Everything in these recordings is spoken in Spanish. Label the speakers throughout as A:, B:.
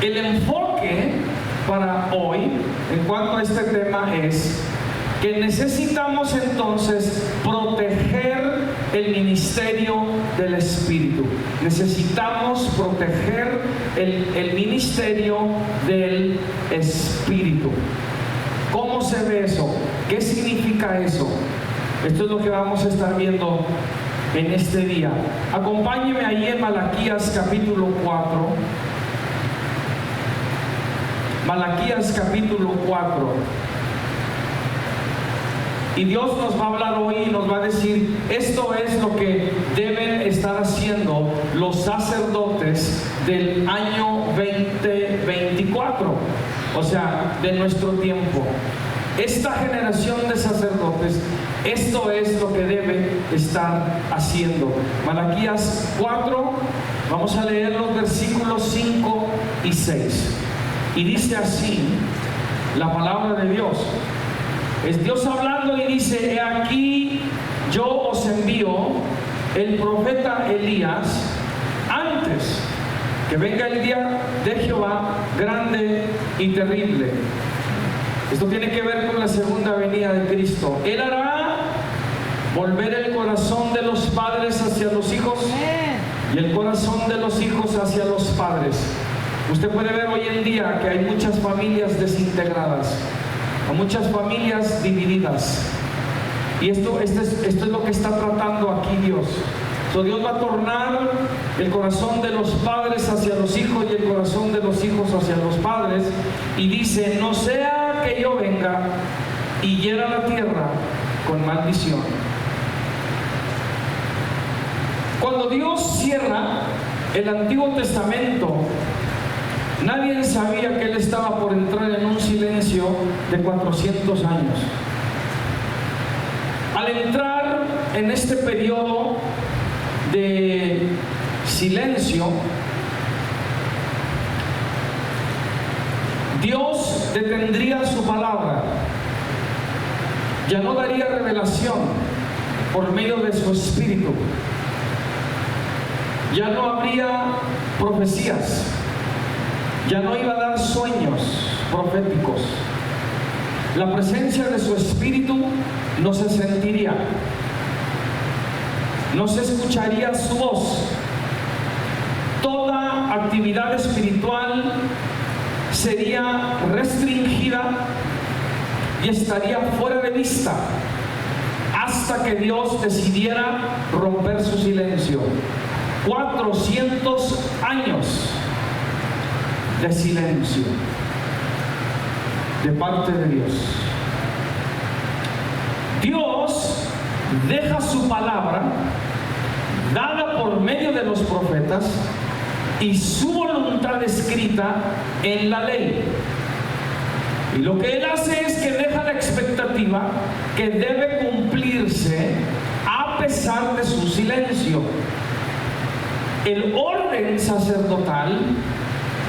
A: El enfoque para hoy en cuanto a este tema es que necesitamos entonces proteger el ministerio del Espíritu. Necesitamos proteger el ministerio del Espíritu. ¿Cómo se ve eso? ¿Qué significa eso? Esto es lo que vamos a estar viendo en este día. Acompáñeme ahí en Malaquías capítulo 4. Malaquías capítulo 4. Y Dios nos va a hablar hoy y nos va a decir, esto es lo que deben estar haciendo los sacerdotes del año 2024, o sea, de nuestro tiempo. Esta generación de sacerdotes, esto es lo que debe estar haciendo. Malaquías 4, vamos a leer los versículos 5 y 6. Y dice así la palabra de Dios. Es Dios hablando y dice: he aquí yo os envío el profeta Elías antes que venga el día de Jehová grande y terrible. Esto tiene que ver con la segunda venida de Cristo. Él hará volver el corazón de los padres hacia los hijos y el corazón de los hijos hacia los padres. Usted puede ver hoy en día que hay muchas familias desintegradas, hay muchas familias divididas. Y esto es lo que está tratando aquí Dios. Dios va a tornar el corazón de los padres hacia los hijos y el corazón de los hijos hacia los padres. Y dice: no sea que yo venga y hiera la tierra con maldición. Cuando Dios cierra el Antiguo Testamento, nadie sabía que Él estaba por entrar en un silencio de 400 años. Al entrar en este periodo de silencio, Dios detendría su palabra. Ya no daría revelación por medio de su Espíritu. Ya no habría profecías. Ya no iba a dar sueños proféticos. La presencia de su Espíritu no se sentiría. No se escucharía su voz. Toda actividad espiritual sería restringida y estaría fuera de vista hasta que Dios decidiera romper su silencio. 400 años de silencio de parte de Dios. Dios deja su palabra dada por medio de los profetas y su voluntad escrita en la ley. Y lo que Él hace es que deja la expectativa que debe cumplirse a pesar de su silencio. El orden sacerdotal,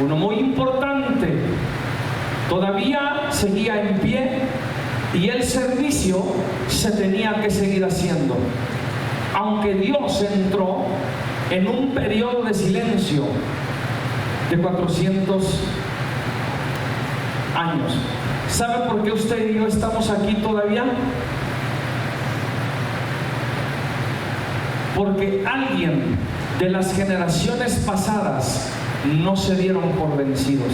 A: uno muy importante, todavía seguía en pie y el servicio se tenía que seguir haciendo, aunque Dios entró en un periodo de silencio de 400 años. ¿Sabe por qué usted y yo estamos aquí todavía? Porque alguien de las generaciones pasadas no se dieron por vencidos.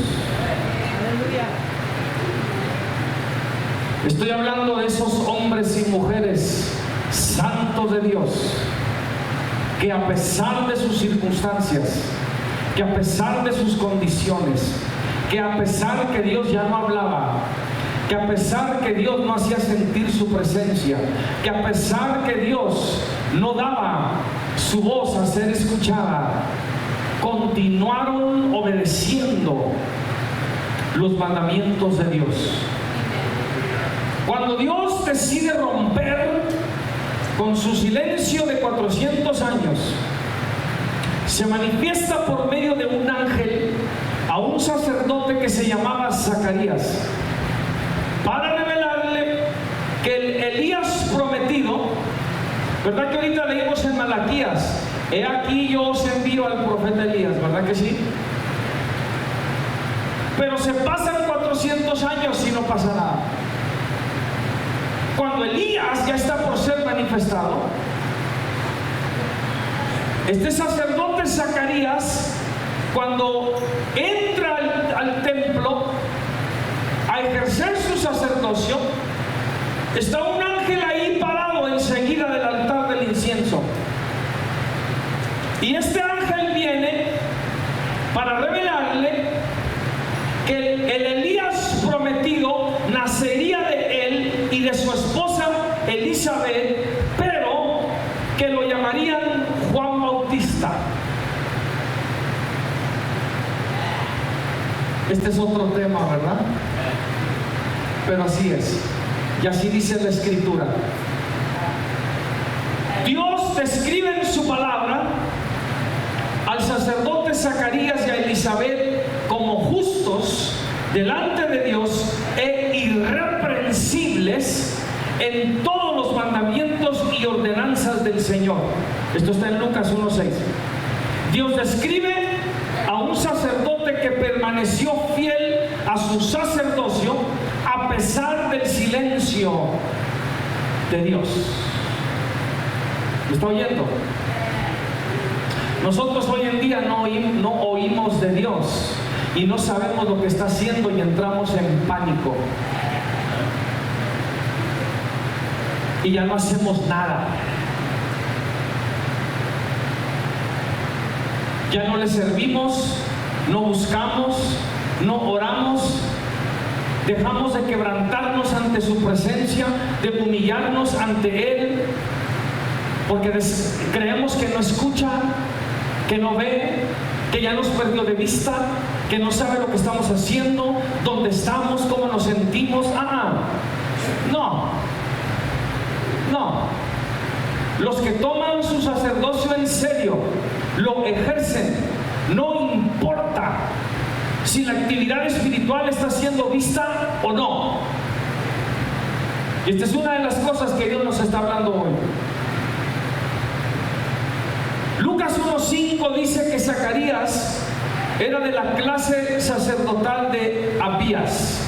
A: Estoy hablando de esos hombres y mujeres santos de Dios que a pesar de sus circunstancias, que a pesar de sus condiciones, que a pesar que Dios ya no hablaba, que a pesar que Dios no hacía sentir su presencia, que a pesar que Dios no daba su voz a ser escuchada, continuaron obedeciendo los mandamientos de Dios. Cuando Dios decide romper con su silencio de 400 años, se manifiesta por medio de un ángel a un sacerdote que se llamaba Zacarías, para revelarle que el Elías prometido, ¿verdad que ahorita leímos en Malaquías? He aquí yo os envío al profeta Elías, ¿verdad que sí? pero se pasan 400 años y no pasa nada. Cuando Elías ya está por ser manifestado, este sacerdote Zacarías, cuando entra al templo a ejercer su sacerdocio, está un ángel ahí parado enseguida del altar del incienso. Y este ángel viene para revelarle que el Elías prometido nacería de él y de su esposa Elizabeth, pero que lo llamarían Juan Bautista. Este es otro tema, ¿verdad? Pero así es, y así dice la Escritura. Dios describe en su palabra al sacerdote Zacarías y a Elizabeth como justos delante de Dios e irreprensibles en todos los mandamientos y ordenanzas del Señor. Esto está en Lucas 1:6. Dios describe a un sacerdote que permaneció fiel a su sacerdocio a pesar del silencio de Dios. ¿Me está oyendo? Nosotros hoy en día no oímos de Dios y no sabemos lo que está haciendo y entramos en pánico. Y ya no hacemos nada. Ya no le servimos, no buscamos, no oramos. Dejamos de quebrantarnos ante su presencia, de humillarnos ante Él, porque creemos que no escucha, que no ve, que ya nos perdió de vista, que no sabe lo que estamos haciendo, dónde estamos, cómo nos sentimos. No. Los que toman su sacerdocio en serio, lo ejercen, no importa si la actividad espiritual está siendo vista o no. Y esta es una de las cosas que Dios nos está hablando hoy. Lucas 1:5 dice que Zacarías era de la clase sacerdotal de Abías.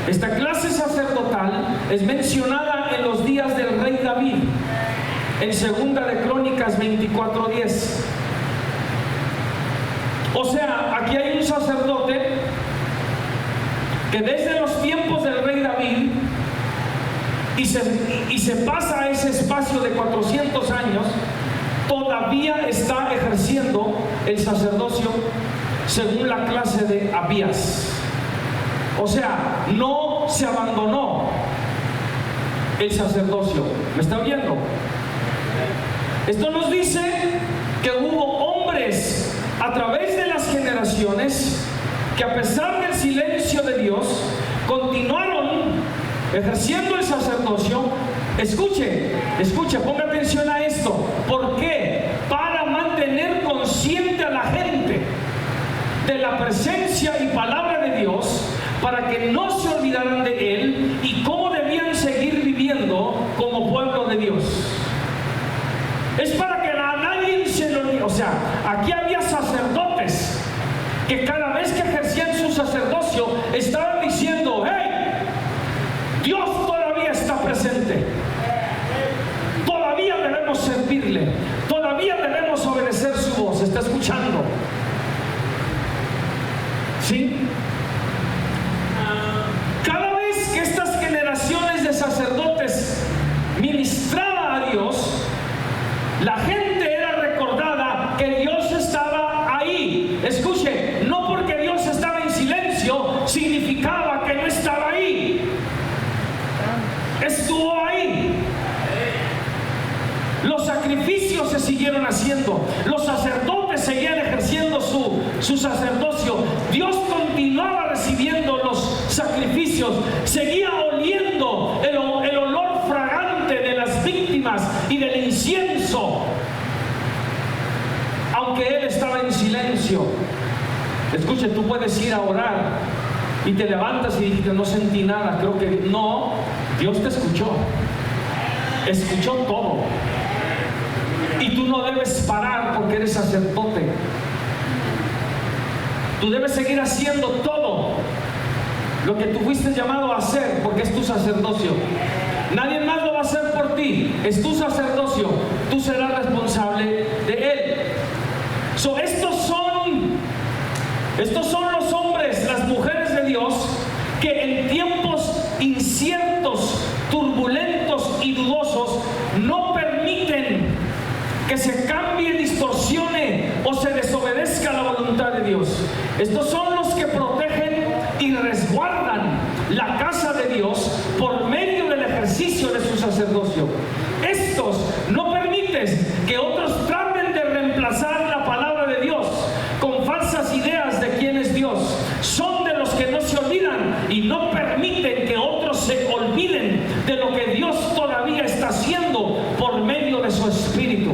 A: Esta clase sacerdotal es mencionada en los días del rey David, en 2 de Crónicas 24:10. O sea, aquí hay un sacerdote que desde los tiempos del rey David y se pasa a ese espacio de 400 años, todavía está ejerciendo el sacerdocio según la clase de Abías. O sea, no se abandonó el sacerdocio. ¿Me está oyendo? Esto nos dice que hubo hombres a través de las generaciones que, a pesar del silencio de Dios, continuaron ejerciendo el sacerdocio. Escuche, ponga atención a esto. ¿Por qué? Para mantener consciente a la gente de la presencia y palabra de Dios, para que no se olvidaran de Él y cómo debían seguir viviendo como pueblo de Dios. Es para que a nadie se lo olvide. O sea, aquí había sacerdotes que cada vez que ejercían su sacerdocio estaban diciendo: ¡hey! Dios todavía está presente. Todavía debemos servirle. Todavía debemos obedecer su voz. ¿Está escuchando? ¿Sí? Cada vez que estas generaciones de sacerdotes ministraban a Dios, la gente era recordada que Dios estaba ahí. Escuche, no porque Dios estaba en silencio significaba que no estaba ahí. Estuvo ahí. Los sacrificios se siguieron haciendo. Los sacerdotes seguían ejerciendo su sacerdocio. Dios continuaba recibiendo los sacrificios. Seguía oliendo el olor fragante de las víctimas y del incienso, aunque Él estaba en silencio. Escuche, tú puedes ir a orar y te levantas y dices: no sentí nada. Creo que no. Dios te escuchó todo. Y tú no debes parar porque eres sacerdote. Tú debes seguir haciendo todo lo que tú fuiste llamado a hacer, porque es tu sacerdocio. Nadie más lo va a hacer por ti, es tu sacerdocio. Tú serás responsable de él. Estos son los hombres, las mujeres de Dios, que en tiempos inciertos, turbulentos y dudosos no permiten que se cambie, distorsione o se desobedezca la voluntad de Dios. Estos son los que protegen y resguardan la casa de Dios por medio del ejercicio de su sacerdocio. Estos no permiten que otros traten de reemplazar la palabra de Dios con falsas ideas de quién es Dios. Son de los que no se olvidan y no permiten que otros se olviden de lo que Dios todavía está haciendo por medio de su Espíritu.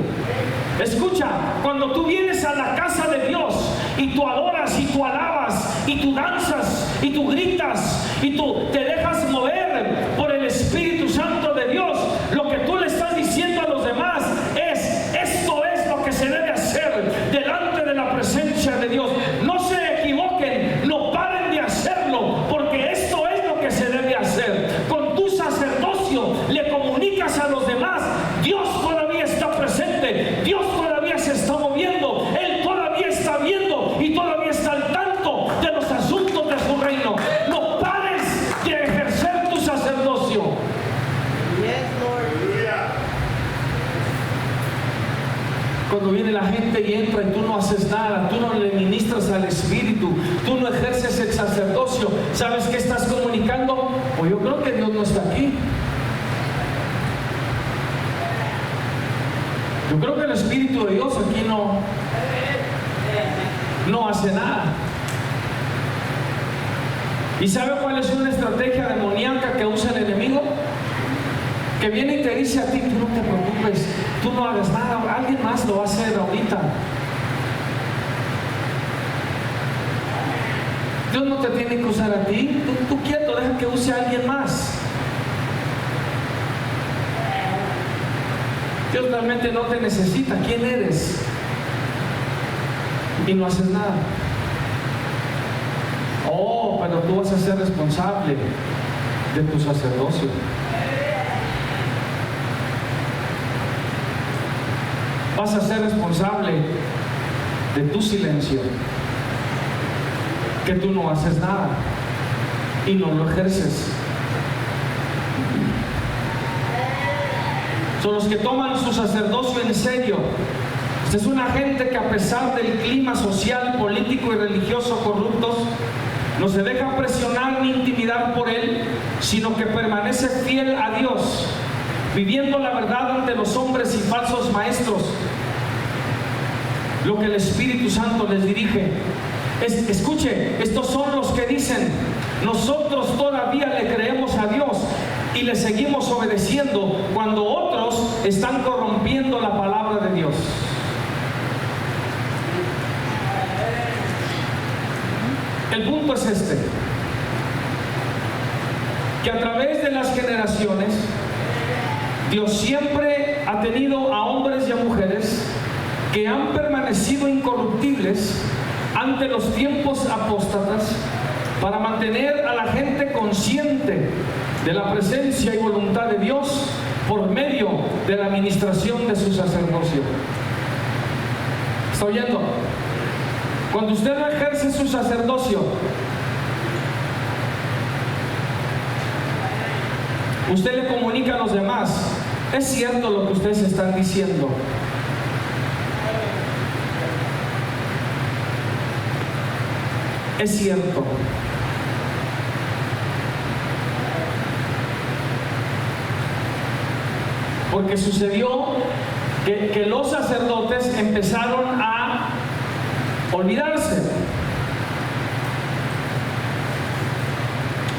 A: Escucha, cuando tú vienes a la casa de Dios y tú adoras y tú alabas y tú danzas y tú gritas y tú te dejas mover por el Espíritu Santo de Dios, lo que tú le estás diciendo a los demás es: esto es lo que se debe hacer delante de la presencia de Dios. No se equivoquen, no paren de hacerlo, porque esto es lo que se debe hacer. Con tu sacerdocio le comunicas a los demás: Dios todavía está presente, Dios todavía se está moviendo, Él todavía está viendo y todavía está al tanto de los asuntos de su reino. No pares de ejercer tu sacerdocio. Cuando viene la gente y entra y tú no haces nada, tú no le ministras al Espíritu, tú no ejerces el sacerdocio, ¿sabes qué estás comunicando? Pues yo creo que Dios no está aquí. Yo creo que el Espíritu de Dios aquí no hace nada. ¿Y sabe cuál es una estrategia demoníaca que usa el enemigo? Que viene y te dice a ti: tú no te preocupes, tú no hagas nada, alguien más lo va a hacer ahorita. Dios no te tiene que usar a ti, tú quieto, deja que use a alguien más. Dios realmente no te necesita. ¿Quién eres? Y no haces nada. Oh, pero tú vas a ser responsable de tu sacerdocio. Vas a ser responsable de tu silencio, que tú no haces nada y no lo ejerces. Son los que toman su sacerdocio en serio. Esta es una gente que, a pesar del clima social, político y religioso corruptos, no se deja presionar ni intimidar por él, sino que permanece fiel a Dios, viviendo la verdad ante los hombres y falsos maestros. Lo que el Espíritu Santo les dirige. Escuche, estos son los que dicen: nosotros todavía le creemos a Dios y le seguimos obedeciendo, cuando otros están corrompiendo la palabra de Dios. El punto es este: que a través de las generaciones Dios siempre ha tenido a hombres y a mujeres que han permanecido incorruptibles ante los tiempos apóstatas, para mantener a la gente consciente de la presencia y voluntad de Dios por medio de la administración de su sacerdocio. ¿Está oyendo? Cuando usted no ejerce su sacerdocio, usted le comunica a los demás: es cierto lo que ustedes están diciendo. Es cierto. Porque sucedió que los sacerdotes empezaron a olvidarse.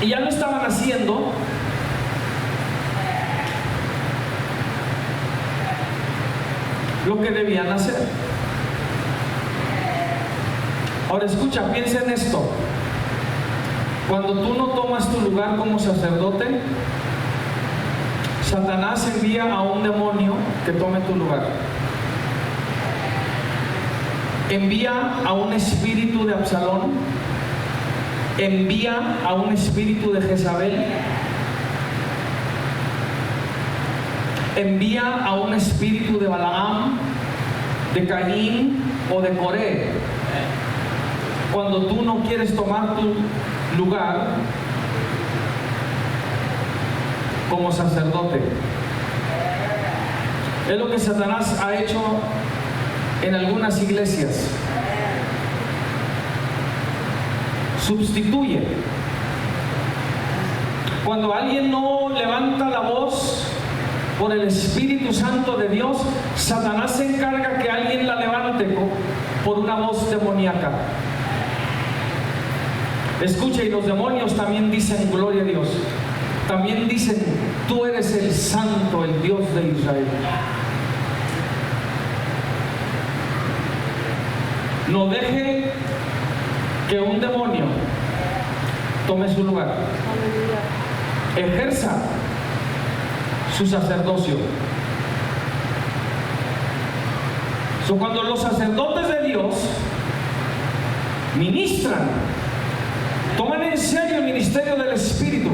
A: Y ya no estaban haciendo lo que debían hacer. Ahora escucha, piensa en esto. Cuando tú no tomas tu lugar como sacerdote, Satanás envía a un demonio que tome tu lugar. envía a un espíritu de Absalón, envía a un espíritu de Jezabel, envía a un espíritu de Balaam, de Caín o de Coré. Cuando tú no quieres tomar tu lugar como sacerdote. Es lo que Satanás ha hecho en algunas iglesias. Sustituye. Cuando alguien no levanta la voz por el Espíritu Santo de Dios, Satanás se encarga que alguien la levante por una voz demoníaca. Escucha, y los demonios también dicen gloria a Dios. También dicen, tú eres el Santo, el Dios de Israel. No deje que un demonio tome su lugar. Ejerza su sacerdocio. Cuando los sacerdotes de Dios ministran, toman en serio el ministerio del Espíritu,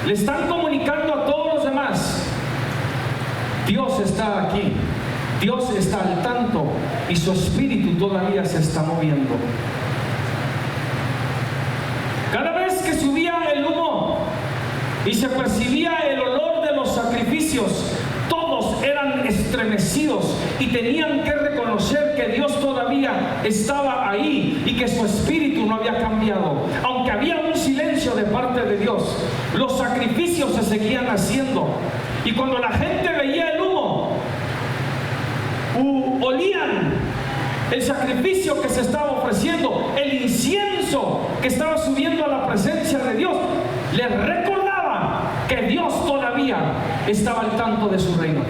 A: le están comunicando a todos los demás: Dios está aquí, Dios está al tanto y su Espíritu todavía se está moviendo. Cada vez que subía el humo y se percibía el olor de los sacrificios, todos eran estremecidos y tenían que reconocer que Dios todavía estaba ahí y que su espíritu no había cambiado. Aunque había un silencio de parte de Dios, los sacrificios se seguían haciendo. Y cuando la gente veía el humo, olían el sacrificio que se estaba ofreciendo, el incienso que estaba subiendo a la presencia de Dios, les recordaba que Dios todavía estaba al tanto de su reino.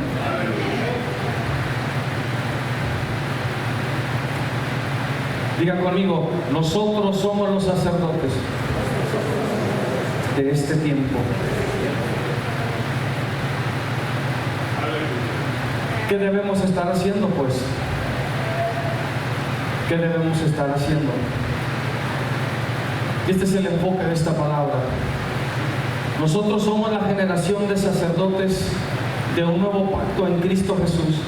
A: Diga conmigo: nosotros somos los sacerdotes de este tiempo. ¿Qué debemos estar haciendo, pues? ¿Qué debemos estar haciendo? Este es el enfoque de esta palabra. Nosotros somos la generación de sacerdotes de un nuevo pacto en Cristo Jesús,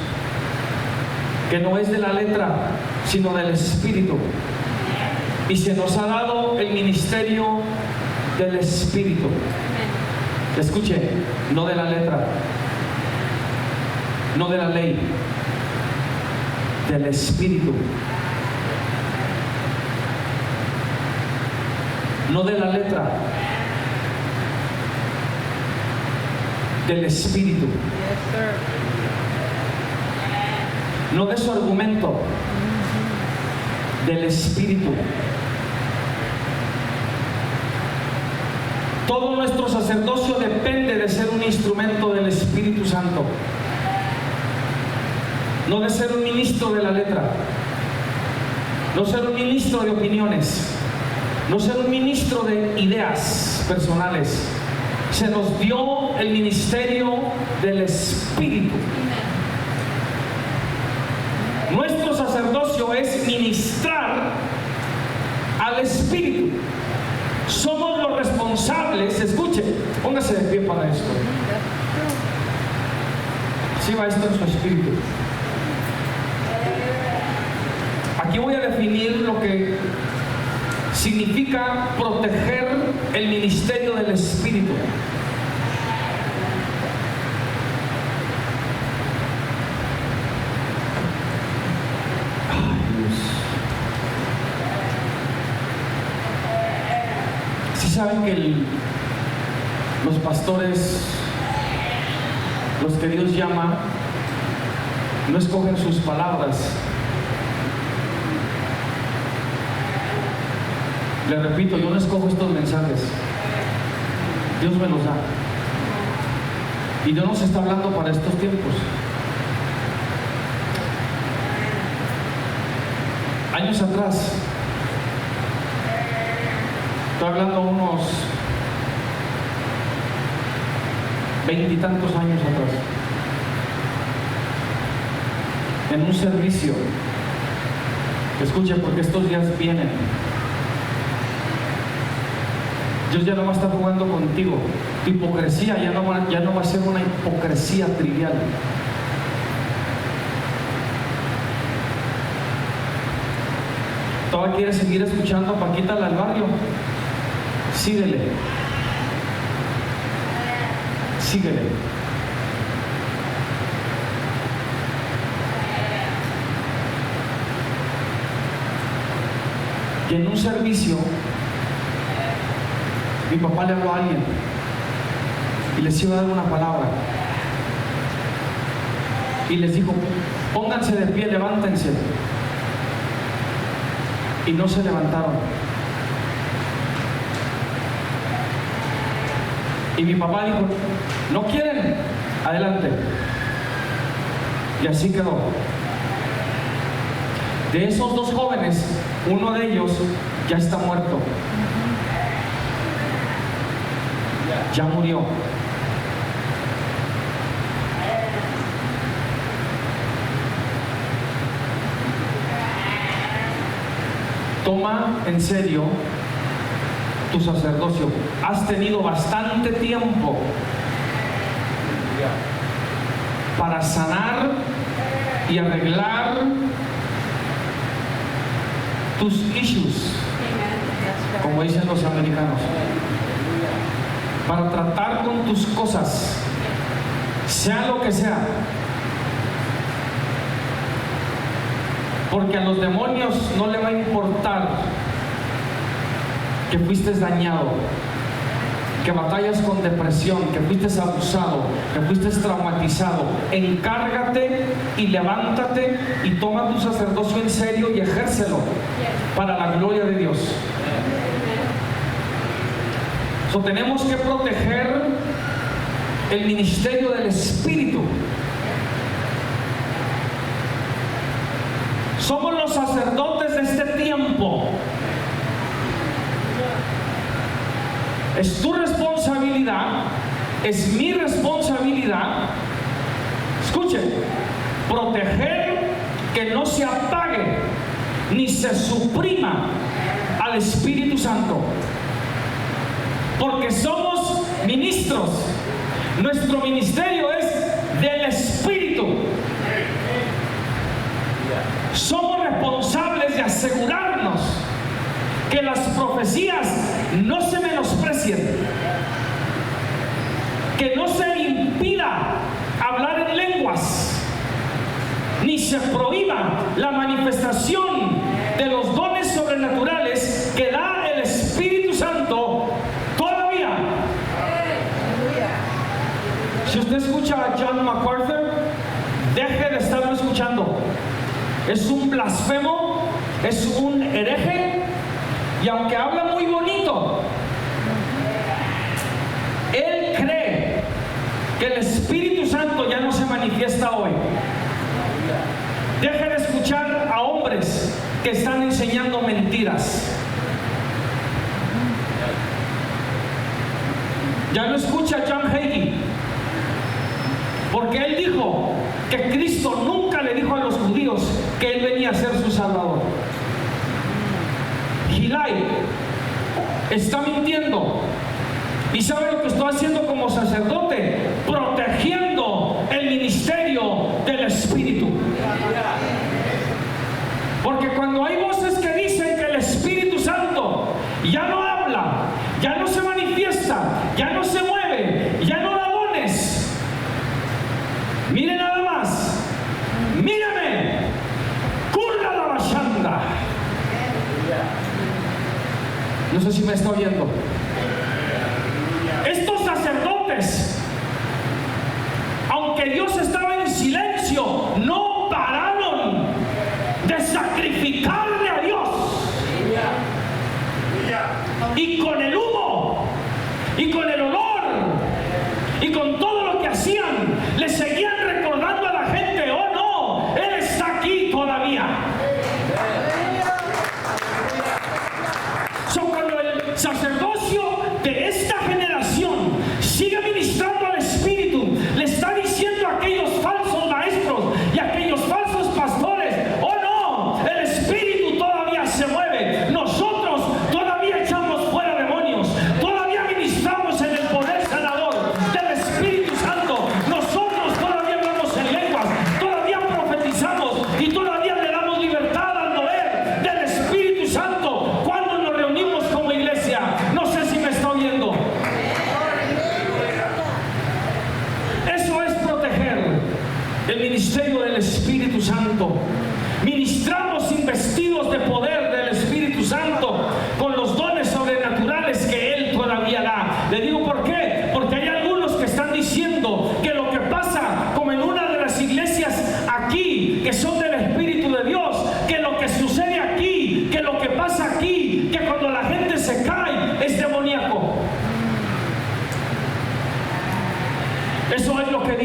A: que no es de la letra, sino del Espíritu. Y se nos ha dado el ministerio del Espíritu. Escuche, no de la letra, no de la ley, del Espíritu. No de la letra, del Espíritu. No de su argumento, del Espíritu. Todo nuestro sacerdocio depende de ser un instrumento del Espíritu Santo, no de ser un ministro de la letra, no ser un ministro de opiniones, no ser un ministro de ideas personales. Se nos dio el ministerio del Espíritu. Nuestro sacerdocio es ministrar al Espíritu. Somos los responsables. Escuche, póngase de pie para esto. Así va esto en su espíritu. Aquí voy a definir lo que significa proteger el ministerio del Espíritu. Ay, Dios. ¿Sí saben que los pastores, los que Dios llama, no escogen sus palabras? Le repito, yo no escojo estos mensajes, Dios me los da. Y Dios nos está hablando para estos tiempos. Años atrás, estoy hablando unos 20 y tantos años atrás, en un servicio Escuche, porque estos días vienen. Dios ya no va a estar jugando contigo. Tu hipocresía ya no va a ser una hipocresía trivial. ¿Todavía quieres seguir escuchando a Paquita la del barrio? Síguele. Síguele. Y en un servicio, mi papá le habló a alguien y les iba a dar una palabra. Y les dijo: pónganse de pie, levántense. Y no se levantaron. Y mi papá dijo: ¿no quieren? Adelante. Y así quedó. De esos dos jóvenes, uno de ellos ya está muerto. Ya murió. Toma en serio tu sacerdocio. Has tenido bastante tiempo para sanar y arreglar tus issues, como dicen los americanos, para tratar con tus cosas, sea lo que sea. Porque a los demonios no le va a importar que fuiste dañado, que batallas con depresión, que fuiste abusado, que fuiste traumatizado. Encárgate y levántate y toma tu sacerdocio en serio y ejércelo para la gloria de Dios. Tenemos que proteger el ministerio del Espíritu. Somos los sacerdotes de este tiempo. Es tu responsabilidad, es mi responsabilidad. Escuchen, proteger que no se apague ni se suprima al Espíritu Santo. Porque somos ministros. Nuestro ministerio es del Espíritu. Somos responsables de asegurarnos que las profecías no se menosprecien, que no se impida hablar en lenguas, ni se prohíba la manifestación de los dones sobrenaturales que da el Espíritu Santo todavía. Si usted escucha a John MacArthur, deje de estarlo escuchando. Es un blasfemo, es un hereje, y aunque habla muy bonito, él cree que el Espíritu Santo ya no se manifiesta hoy. Deje de escuchar a hombres que están enseñando mentiras. Ya no escucha a John Hagee, porque él dijo que Cristo nunca le dijo a los judíos que él venía a ser su salvador. Hillel está mintiendo. ¿Y sabe lo que estoy haciendo como sacerdote? Protegiendo el ministerio del Espíritu. Porque cuando hay voces que dicen que el Espíritu Santo ya no habla, ya no se manifiesta, ya no se mueve, ya no da dones, mire nada más, mírame, curra la bachanda. No sé si me está oyendo. Estos sacerdotes, aunque Dios estaba en silencio, no pararon de sacrificarle a Dios. Y con el humo, y con el olor, y con todo lo que hacían, le seguían recordando a la gente: oh no, Él está aquí todavía. Cuando el sacerdocio de esta generación sigue ministrando al Espíritu, le está diciendo a aquellos falsos maestros y a aquellos falsos pastores: oh no, el Espíritu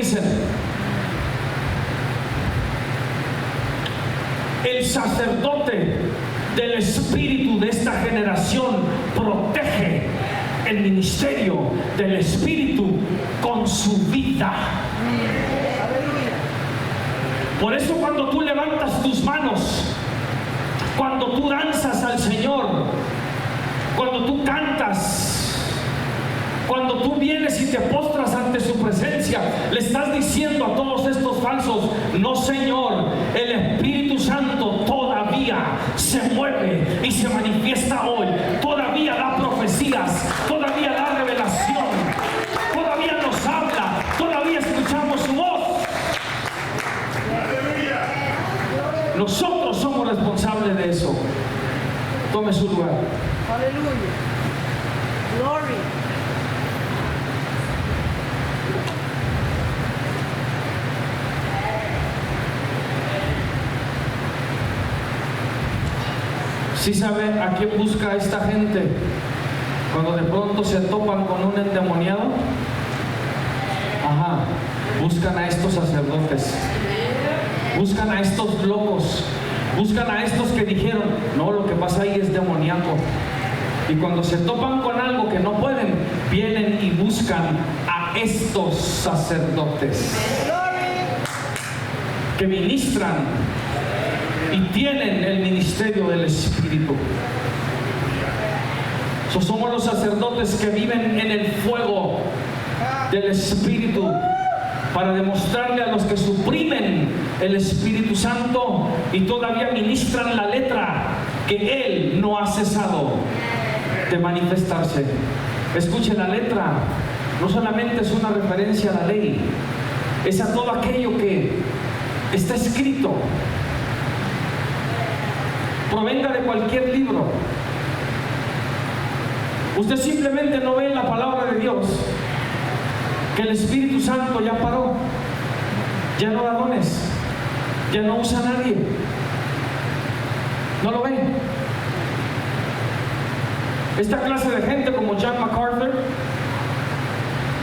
A: dicen? El sacerdote del Espíritu de esta generación protege el ministerio del Espíritu con su vida. Por eso cuando tú levantas tus manos, cuando tú danzas al Señor, cuando tú cantas, cuando tú vienes y te postras ante su presencia, le estás diciendo a todos estos falsos: no, Señor, el Espíritu Santo todavía se mueve y se manifiesta hoy, todavía da profecías, todavía da revelación, todavía nos habla, todavía escuchamos su voz. Nosotros somos responsables de eso. Tome su lugar.
B: Aleluya. Glory.
A: ¿Sí sabe a quién busca esta gente cuando de pronto se topan con un endemoniado? Ajá, buscan a estos sacerdotes, buscan a estos locos, buscan a estos que dijeron: no, lo que pasa ahí es demoníaco. Y cuando se topan con algo que no pueden, vienen y buscan a estos sacerdotes que ministran y tienen el ministerio del Espíritu. Somos los sacerdotes que viven en el fuego del Espíritu para demostrarle a los que suprimen el Espíritu Santo y todavía ministran la letra que Él no ha cesado de manifestarse. Escuche, la letra no solamente es una referencia a la ley, es a todo aquello que está escrito. Provenga de cualquier libro. Usted simplemente no ve en la palabra de Dios que el Espíritu Santo ya paró, ya no da dones, ya no usa a nadie. ¿No lo ve? Esta clase de gente como John MacArthur,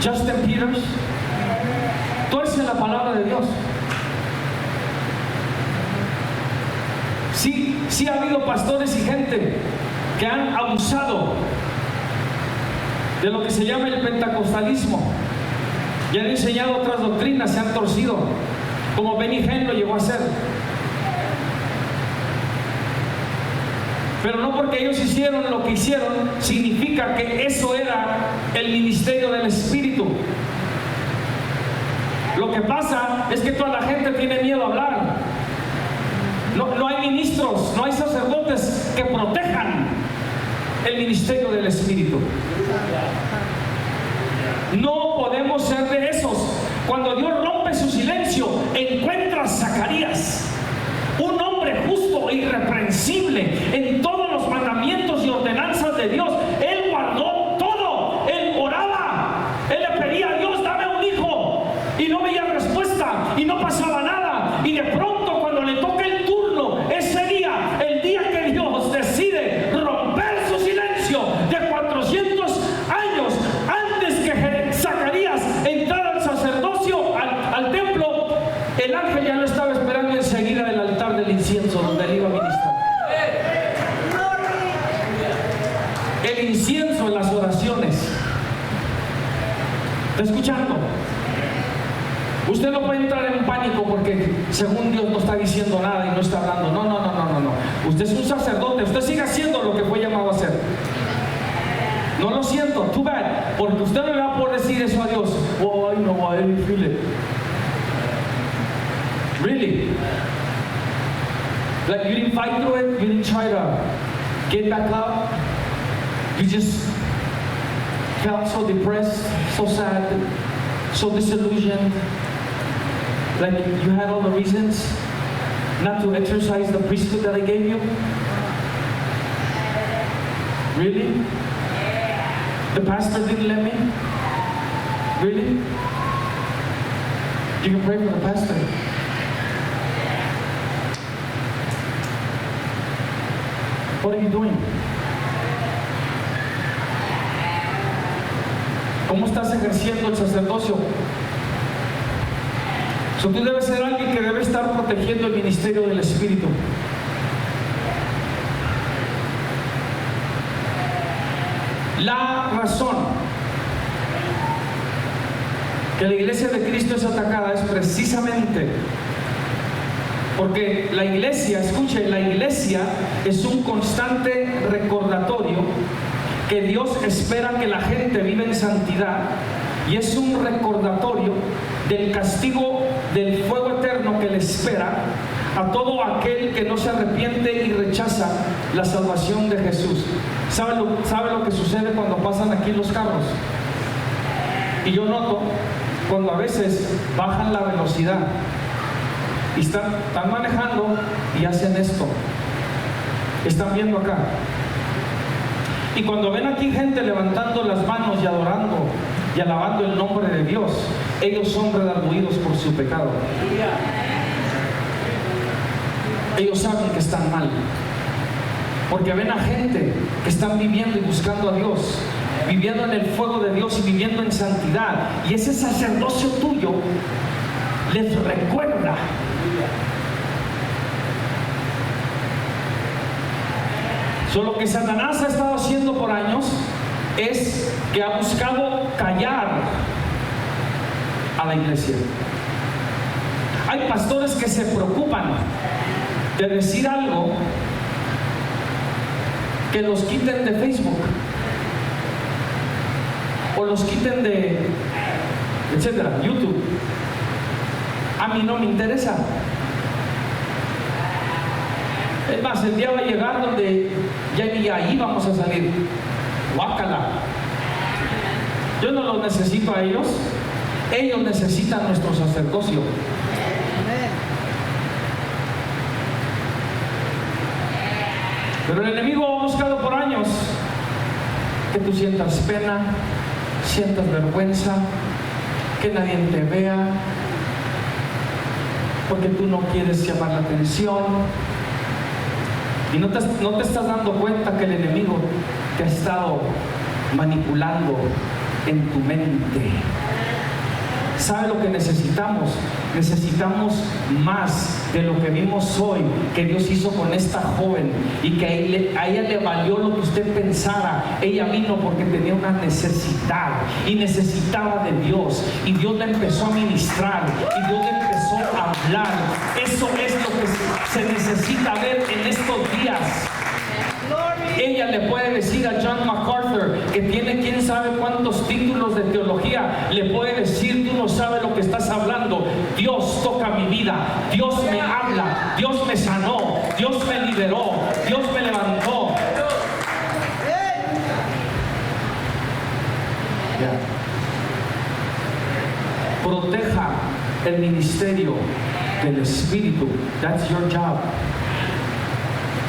A: Justin Peters, tuercen la palabra de Dios. Sí ha habido pastores y gente que han abusado de lo que se llama el pentecostalismo y han enseñado otras doctrinas, se han torcido, como Benny Hinn lo llegó a hacer. Pero no porque ellos hicieron lo que hicieron significa que eso era el ministerio del Espíritu. Lo que pasa es que toda la gente tiene miedo a hablar. No hay ministros, no hay sacerdotes que protejan el ministerio del Espíritu. No podemos ser de esos. Cuando Dios rompe su silencio, encuentra a Zacarías, un hombre justo e irreprensible en todos los mandamientos y ordenanzas de Dios. Él guardó todo, él oraba, él le pedía a Dios: dame un hijo, y no veía respuesta y no pasaba nada. Y de pronto, cuando le toca el turno, ese día, el día que Dios decide romper su silencio de 400 años antes que Zacarías entrara al sacerdocio, al templo, el ángel ya lo estaba esperando enseguida del altar del incienso donde él iba a ministrar. El incienso en las oraciones. ¿Está escuchando? Usted no puede entrar en pánico porque según Dios no está diciendo nada y no está hablando. No. Usted es un sacerdote. Usted sigue haciendo lo que fue llamado a hacer. No lo siento, too bad, porque usted no le va a poder decir eso a Dios. Oh, I know, I feel it. Really? Like you didn't fight through it, you didn't try to get back up. You just felt so depressed, so sad, so disillusioned. Like you had all the reasons not to exercise the priesthood that I gave you. Really? The pastor didn't let me? Really? You can pray for the pastor. What are you doing? ¿Cómo estás ejerciendo el sacerdocio? So, tú debes ser alguien que debe estar protegiendo el ministerio del Espíritu. La razón que la iglesia de Cristo es atacada es precisamente porque la iglesia, escuche, la iglesia es un constante recordatorio que Dios espera que la gente viva en santidad, y es un recordatorio del castigo del fuego eterno que le espera a todo aquel que no se arrepiente y rechaza la salvación de Jesús. ¿Sabe lo que sucede cuando pasan aquí los carros? Y yo noto cuando a veces bajan la velocidad y están manejando y hacen esto. Están viendo acá. Y cuando ven aquí gente levantando las manos y adorando y alabando el nombre de Dios, ellos son redarguidos por su pecado. Ellos saben que están mal, porque ven a gente que están viviendo y buscando a Dios, viviendo en el fuego de Dios y viviendo en santidad, y ese sacerdocio tuyo les recuerda. Lo que Satanás ha estado haciendo por años es que ha buscado callar a la iglesia. Hay pastores que se preocupan de decir algo que los quiten de Facebook o los quiten de etcétera, YouTube. A mí no me interesa. Es más, el día va a llegar donde ya ni ahí vamos a salir. Guácala. Yo no los necesito a ellos. Ellos necesitan nuestro sacerdocio. Pero el enemigo ha buscado por años que tú sientas pena, sientas vergüenza, que nadie te vea, porque tú no quieres llamar la atención. Y no te estás dando cuenta que el enemigo te ha estado manipulando en tu mente. ¿Sabe lo que necesitamos? Necesitamos más de lo que vimos hoy, que Dios hizo con esta joven, y que a ella le valió lo que usted pensara. Ella vino porque tenía una necesidad y necesitaba de Dios, y Dios le empezó a ministrar y Dios le empezó a hablar. Eso es lo que se necesita ver en estos días. Ella le puede decir a John MacArthur, que tiene quién sabe cuántos títulos de teología, le puede decir: tú no sabes lo que estás hablando. Dios toca mi vida, Dios me habla, Dios me sanó, Dios me liberó, Dios me levantó. Proteja el ministerio del Espíritu. That's your job.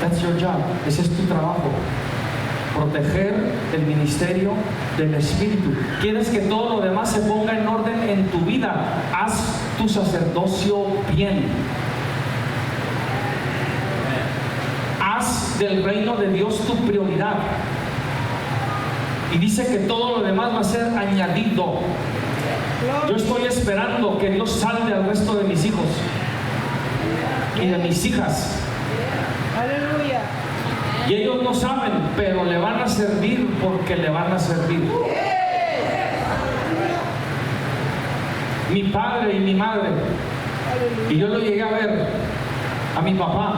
A: That's your job. Ese es tu trabajo. Proteger el ministerio del Espíritu. ¿Quieres que todo lo demás se ponga en orden en tu vida? Haz tu sacerdocio bien. Haz del reino de Dios tu prioridad. Y dice que todo lo demás va a ser añadido. Yo estoy esperando que Dios salve al resto de mis hijos y de mis hijas.
B: Aleluya.
A: Y ellos no saben, pero le van a servir porque le van a servir. Mi padre y mi madre, y yo lo llegué a ver a mi papá.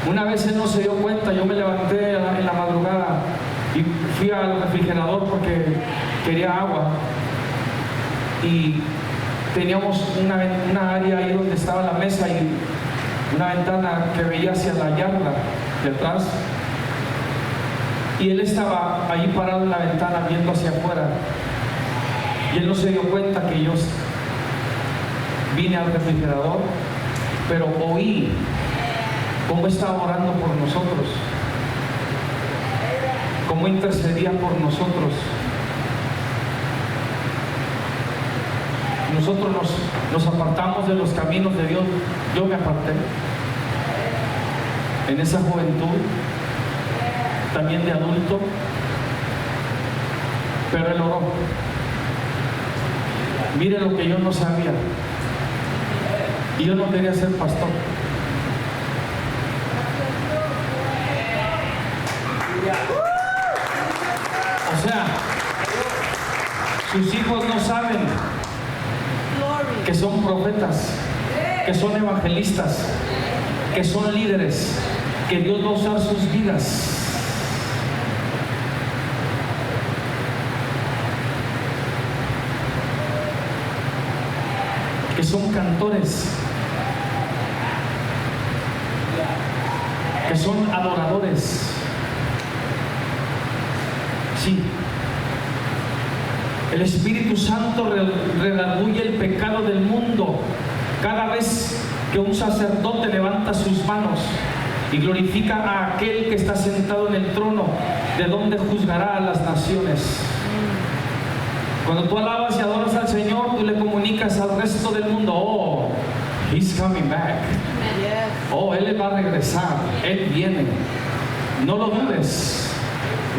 A: Una vez él no se dio cuenta, yo me levanté en la madrugada y fui al refrigerador porque quería agua, y teníamos una área ahí donde estaba la mesa y una ventana que veía hacia la yarda de atrás, y él estaba ahí parado en la ventana viendo hacia afuera, y él no se dio cuenta que yo vine al refrigerador, pero oí cómo estaba orando por nosotros, cómo intercedía por nosotros. Nosotros nos apartamos de los caminos de Dios. Yo me aparté en esa juventud, también de adulto, pero él oró. Mire lo que yo no sabía. Y yo no quería ser pastor. O sea, sus hijos no saben que son profetas, que son evangelistas, que son líderes, que Dios va a usar sus vidas. Que son cantores, que son adoradores. Sí, el Espíritu Santo redarguye el pecado del mundo cada vez que un sacerdote levanta sus manos y glorifica a aquel que está sentado en el trono, de donde juzgará a las naciones. Cuando tú alabas y adoras al Señor, tú le comunicas al resto del mundo: oh, He's coming back. Oh, Él va a regresar. Él viene. No lo dudes.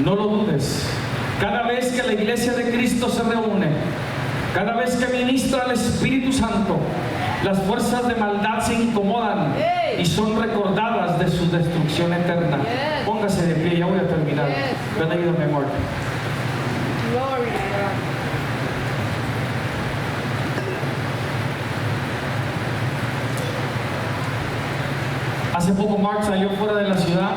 A: No lo dudes. Cada vez que la iglesia de Cristo se reúne, cada vez que ministra el Espíritu Santo, las fuerzas de maldad se incomodan y son recordadas de su destrucción eterna. Póngase de pie, ya voy a terminar. Ven, ayúdame, amor.
B: Glory to God.
A: Hace poco Mark salió fuera de la ciudad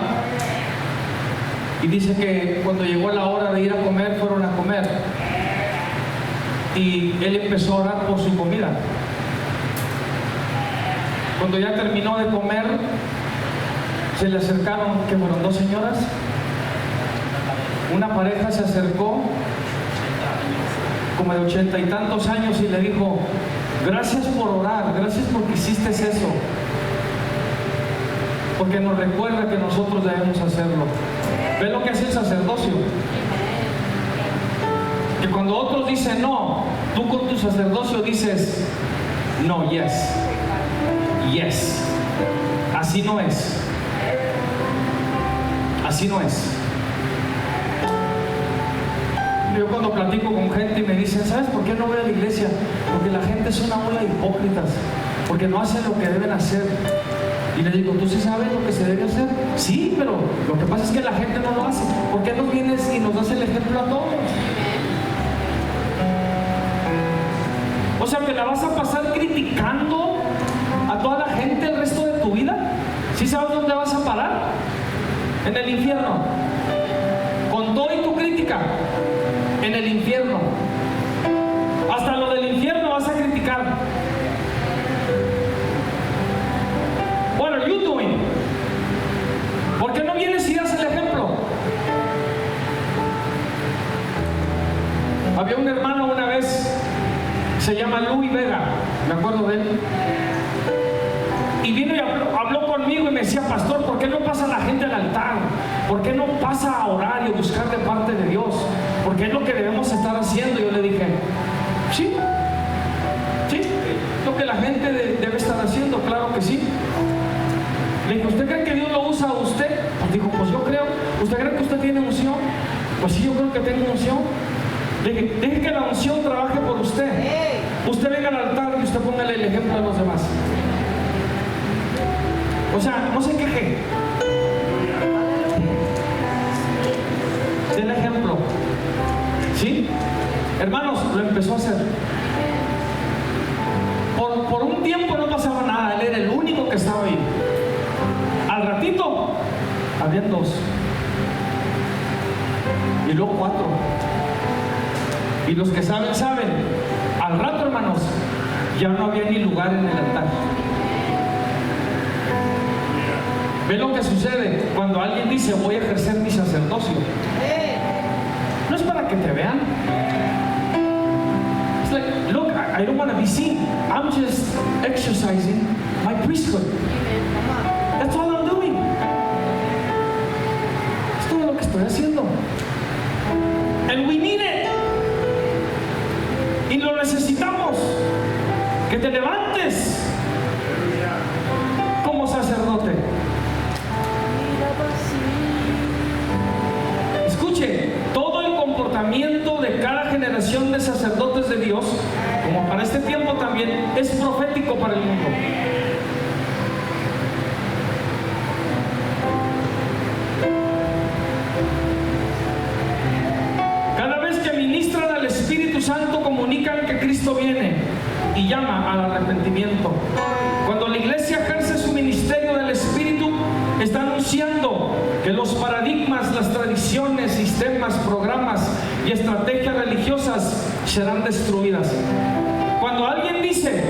A: y dice que cuando llegó la hora de ir a comer, fueron a comer. Y él empezó a orar por su comida. Cuando ya terminó de comer, se le acercaron, que fueron dos señoras. Una pareja se acercó, como de 80 y tantos años, y le dijo: gracias por orar, gracias porque hiciste eso, porque nos recuerda que nosotros debemos hacerlo. ¿Ve lo que hace el sacerdocio? Que cuando otros dicen no, tú con tu sacerdocio dices no, yes, yes. Así no es. Así no es. Yo cuando platico con gente y me dicen: ¿sabes por qué no voy a la iglesia? Porque la gente es una ola de hipócritas, porque no hacen lo que deben hacer. Y le digo: ¿tú sí sabes lo que se debe hacer? Sí, pero lo que pasa es que la gente no lo hace. ¿Por qué no vienes y nos das el ejemplo a todos? O sea, ¿te la vas a pasar criticando a toda la gente el resto de tu vida? ¿Sí sabes dónde vas a parar? En el infierno. Con todo y tu crítica, en el infierno. Hasta lo del infierno vas a criticar. What are you doing? ¿Por qué no vienes y das el ejemplo? Había un hermano una vez, se llama Luis Vega, me acuerdo de él, y vino y habló conmigo y me decía: pastor, ¿por qué no pasa la gente al altar? ¿Por qué no pasa a orar y a buscar de parte de Dios? Porque es lo que debemos estar haciendo. Yo le dije: sí, lo que la gente debe estar haciendo, claro que sí. Le dije: ¿usted cree que Dios lo usa a usted? Pues dijo: pues yo creo. ¿Usted cree que usted tiene unción? Pues sí, yo creo que tengo unción. Le dije: deje que la unción trabaje por usted. Usted venga al altar y usted póngale el ejemplo a los demás. O sea, no se queje. Del ejemplo. ¿Sí? Hermanos, lo empezó a hacer. Por un tiempo no pasaba nada. Él era el único que estaba ahí. Al ratito, habían dos. Y luego 4. Y los que saben, saben. Al rato, hermanos, ya no había ni lugar en el altar. ¿Ve lo que sucede cuando alguien dice: voy a ejercer mi sacerdocio? No es para que te vean. It's like, look, I don't want to be seen. I'm just exercising my priesthood. That's all I'm doing. Es todo lo que estoy haciendo. And we need it. Y lo necesitamos. Que te levantes como sacerdote. Escuche, todo el comportamiento de cada generación de sacerdotes de Dios, como para este tiempo también, es profético para el mundo. Santo comunican que Cristo viene y llama al arrepentimiento. Cuando la iglesia ejerce su ministerio del Espíritu, está anunciando que los paradigmas, las tradiciones, sistemas, programas y estrategias religiosas serán destruidas. Cuando alguien dice: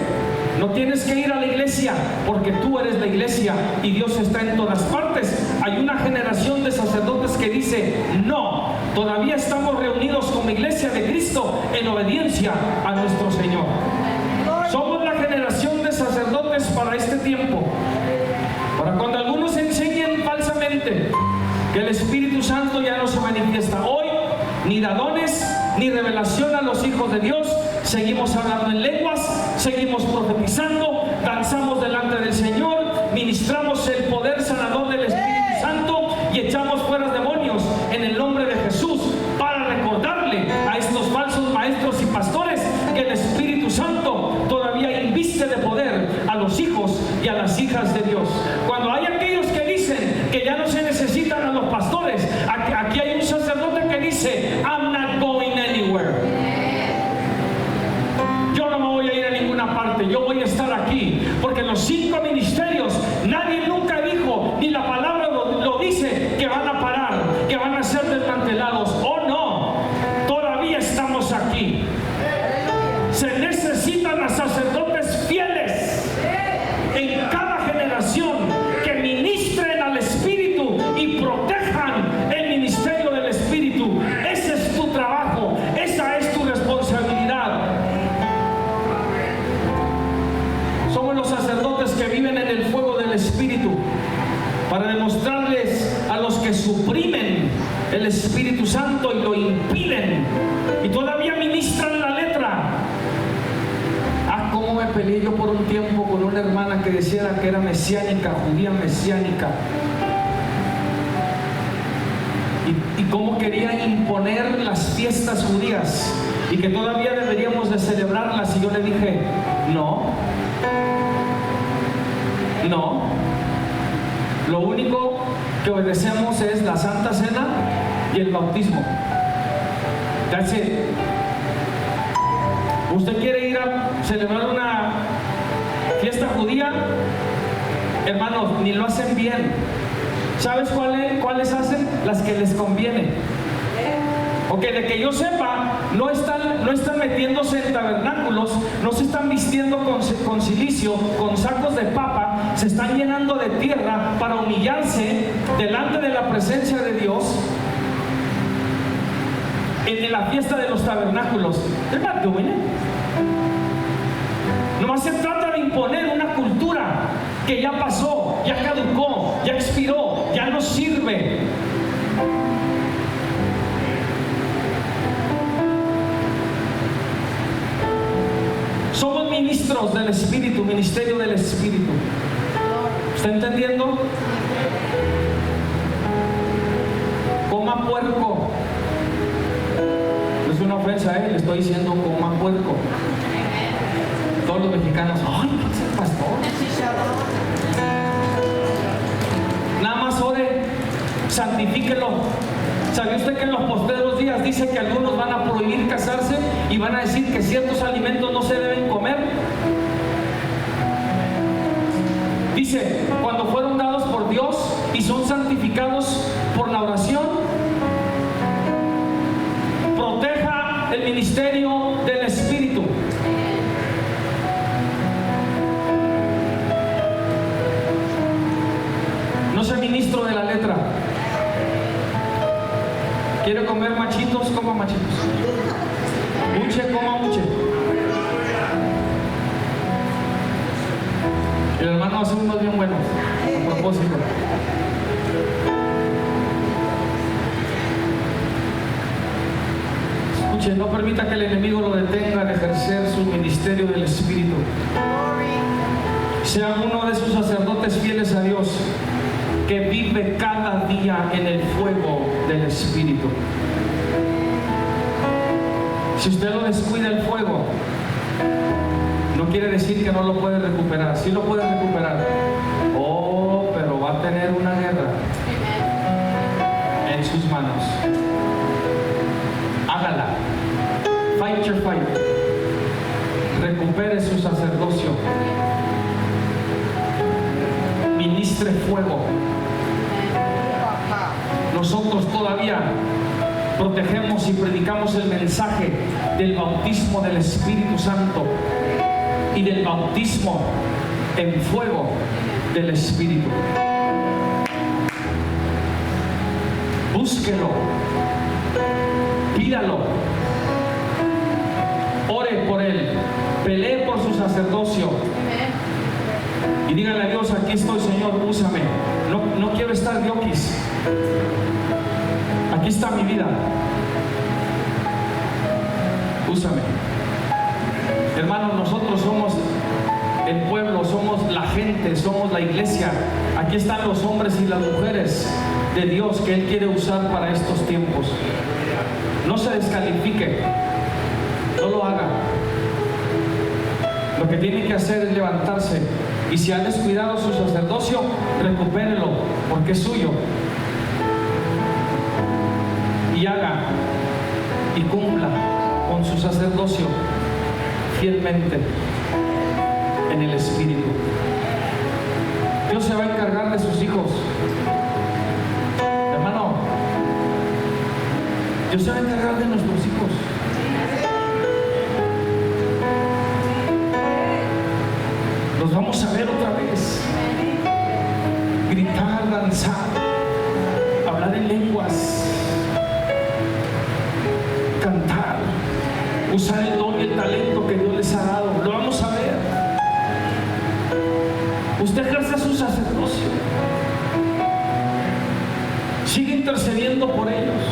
A: no tienes que ir a la iglesia porque tú eres la iglesia y Dios está en todas partes, hay una generación de sacerdotes que dice: no, todavía estamos reunidos como iglesia de Cristo en obediencia a nuestro Señor. Somos la generación de sacerdotes para este tiempo. Para cuando algunos enseñen falsamente que el Espíritu Santo ya no se manifiesta hoy, ni da dones, ni revelación a los hijos de Dios, seguimos hablando en lenguas, seguimos profetizando, danzamos delante del Señor, ministramos el poder sanador del Espíritu Santo y echamos fuera demonios en el nombre de Jesús, para recordarle a estos falsos maestros y pastores que el Espíritu Santo todavía inviste de poder a los hijos y a las hijas de Dios. Cuando hay aquellos que dicen que ya no se necesitan a los pastores, aquí hay un sacerdote que dice: I'm not going anywhere. Yo no me voy a ir a ninguna parte, yo voy a estar aquí, porque en los 5 ministerios nadie nunca dijo, ni la palabra lo dice, que van a parar, que van a ser desmantelados. Oh no, todavía estamos aquí. Se necesitan a sacerdotes fieles en cada generación que ministren al Espíritu y protejan el ministerio del Espíritu. Ese es tu trabajo, esa es tu responsabilidad. Somos los sacerdotes que viven en el fuego del Espíritu para demostrarles a los que suprimen el Espíritu Santo y lo impiden y todavía ministran la letra. Cómo me peleé yo por un tiempo con una hermana que decía que era mesiánica, judía mesiánica, y cómo quería imponer las fiestas judías y que todavía deberíamos de celebrarlas. Y yo le dije: no, lo único que obedecemos es la Santa Cena y el bautismo. That's it. ¿Usted quiere ir a celebrar una fiesta judía? Hermanos, ni lo hacen bien. ¿Sabes cuáles hacen? Las que les conviene. Ok, de que yo sepa, no están metiéndose en tabernáculos, no se están vistiendo con cilicio, con sacos de papa, se están llenando de tierra para humillarse delante de la presencia de Dios en la fiesta de los tabernáculos. They're not doing it. Nomás se trata de imponer una cultura que ya pasó, ya caducó, ya expiró, ya no sirve. Somos ministros del Espíritu, ministerio del Espíritu. ¿Está entendiendo? Coma puerco. No es una ofensa, le estoy diciendo coma puerco. Todos los mexicanos: ay, ¿qué es el pastor? Nada más ore, santifíquelo. ¿Sabía usted que en los postreros días dice que algunos van a prohibir casarse y van a decir que ciertos alimentos no se deben comer? Dice: cuando fueron dados por Dios y son santificados por la oración, proteja el ministerio del Espíritu. No sea ministro de la letra. ¿Quiere comer machitos? Coma machitos. Uche, coma uche. El hermano hace unos bien buenos, a propósito. Escuche, no permita que el enemigo lo detenga de ejercer su ministerio del Espíritu. Sea uno de esos sacerdotes fieles a Dios que vive cada día en el fuego del Espíritu. Si usted lo descuida el fuego, no quiere decir que no lo puede recuperar. Sí lo puede recuperar. Oh, pero va a tener una guerra en sus manos. Hágala. Fight Fight your fight. Recupere su sacerdocio. Ministre fuego. Nosotros todavía protegemos y predicamos el mensaje del bautismo del Espíritu Santo y del bautismo en fuego del Espíritu. Búsquelo, pídalo, ore por él, pelee por su sacerdocio y dígale a Dios: aquí estoy, Señor, úsame. No quiero estar de oquis. Aquí está mi vida. Úsame. Hermanos, nosotros somos el pueblo, somos la gente, somos la iglesia. Aquí están los hombres y las mujeres de Dios que Él quiere usar para estos tiempos. No se descalifique, no lo haga. Lo que tiene que hacer es levantarse, y si ha descuidado su sacerdocio, recupérelo, porque es suyo. Y haga y cumpla con su sacerdocio fielmente en el Espíritu. Dios se va a encargar de sus hijos. Hermano, Dios se va a encargar de nuestros hijos. Los vamos a ver otra vez. Gritar, danzar, hablar en lenguas, cantar, usar el don y el talento que Dios les ha dado. Lo vamos a ver. Usted ejerce su sacerdocio. Sigue intercediendo por ellos.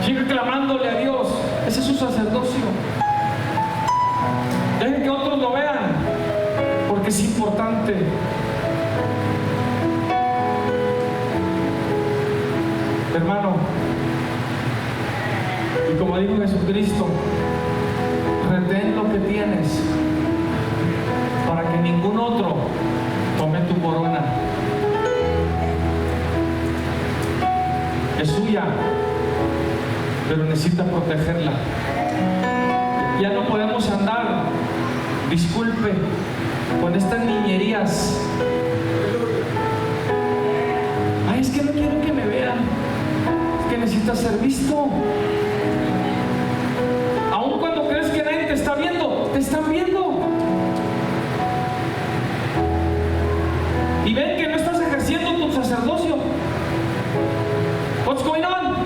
A: Sigue clamándole a Dios. Ese es su sacerdocio. Dejen que otros lo vean, porque es importante. Hermano, y como dijo Jesucristo, retén lo que tienes para que ningún otro tome tu corona. Es suya, pero necesita protegerla. Ya no podemos andar, disculpe, con estas niñerías. Ay, es que no quiero que me vean. Es que necesitas ser visto. Aun cuando crees que nadie te está viendo, te están viendo. Y ven que no estás ejerciendo tu sacerdocio. What's going on?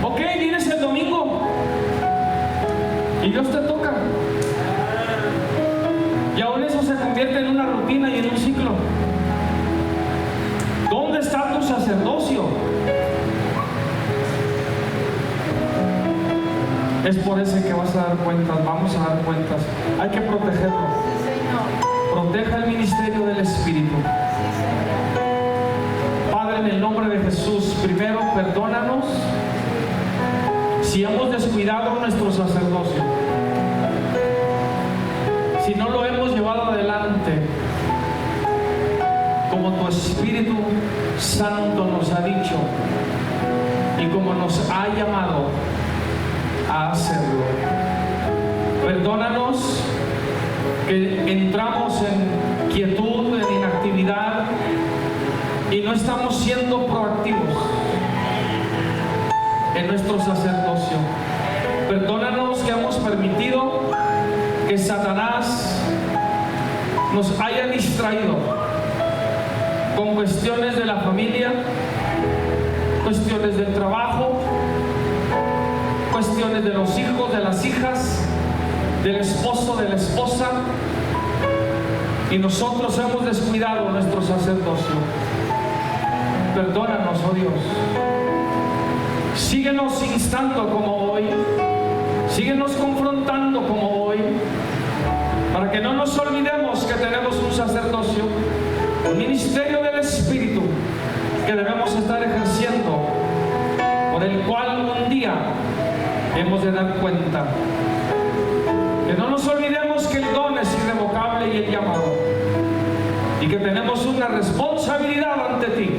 A: Ok, vienes el domingo y Dios te toca. Y aún eso se convierte en una rutina y en un ciclo. ¿Dónde está tu sacerdocio? Es por ese que vas a dar cuentas, vamos a dar cuentas. Hay que protegerlo. Proteja el ministerio del Espíritu. Padre, en el nombre de Jesús, primero perdónanos si hemos descuidado nuestro sacerdocio, si no lo hemos llevado adelante como tu Espíritu Santo nos ha dicho y como nos ha llamado a hacerlo. Perdónanos que entramos en quietud, en inactividad y no estamos siendo proactivos en nuestro sacerdocio. Perdónanos que hemos permitido que Satanás nos haya distraído con cuestiones de la familia, cuestiones del trabajo, cuestiones de los hijos, de las hijas, del esposo, de la esposa, y nosotros hemos descuidado nuestro sacerdocio. Perdónanos, oh Dios. Síguenos instando como hoy, síguenos confrontando como hoy, para que no nos olvidemos que tenemos un sacerdocio, un ministerio del Espíritu que debemos estar ejerciendo, por el cual un día hemos de dar cuenta. Que no nos olvidemos que el don es irrevocable y el llamado, y que tenemos una responsabilidad ante ti,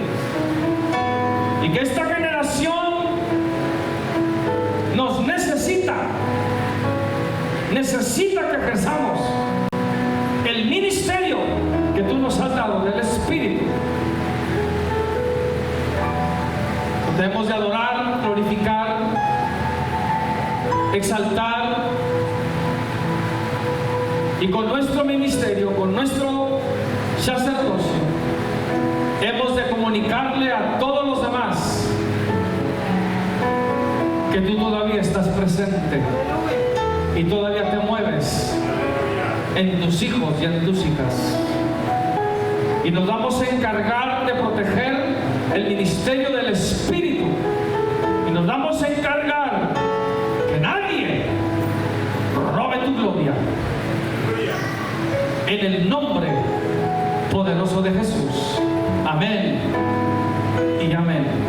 A: y que esta generación necesita que ejerzamos el ministerio que tú nos has dado del Espíritu. Debemos de adorar, glorificar, exaltar, y con nuestro ministerio, con nuestro sacerdocio, hemos de comunicarle a todos los demás que tú todavía estás presente y todavía te mueves en tus hijos y en tus hijas. Y nos vamos a encargar de proteger el ministerio del Espíritu, y nos vamos a encargar que nadie robe tu gloria, en el nombre poderoso de Jesús. Amén.